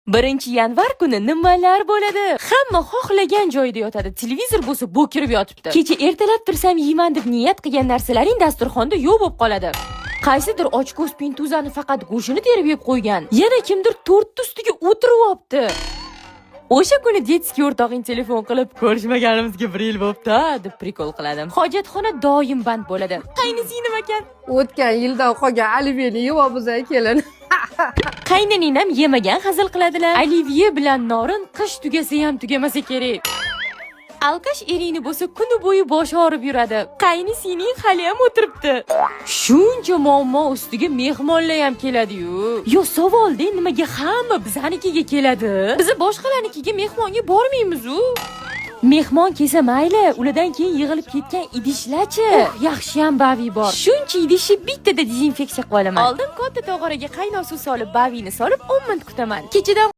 1-yanvar kuni nimalar bo'ladi? Hamma xohlagan joyda yotadi. Televizor bo'lsa bo'kirib yotibdi. Kecha ertalab tursam yeyman deb niyat qilgan narsalaring dasturxonda yo'q bo'lib qoladi. Qaysidir ochko'z pintuzani faqat go'shini terib yeb qo'ygan. Yana kimdir tortni ustiga o'tirib olibdi. O'sha kuni detskiy o'rtog'ing telefon qilib, ko'rishmaganimizga 1 yil bo'libdi deb prikol qiladi. Hojatxona doim band bo'ladi. Qaynisi nima ekan? O'tgan yildan qolgan oliviyeni yeb olsa kelin. Qaynaninam yemagan hazil qiladilar. Oliviye bilan norin qish tugasa ham tugamasa kerak. Alkash eringni bo'lsa kuni bo'yi boshi og'rib yuradi. Qaynisining hali ham o'tiribdi. Shuncha muammo ustiga mehmonlar ham keladi-yu. Yo savolda nimaga hamma bizanikiga keladi? Biz boshqalarnikiga mehmonga bormaymiz-u. Mehmon kelsa mayli, ulardan keyin yig'ilib ketgan idishlarchi. Yaxshi ham bavi bor. Shuncha idishni bittada dezinfeksiya qilib olaman. Oldin katta tog'oraga qaynoq suv solib, bavini solib 10 minut kutaman. Kechadan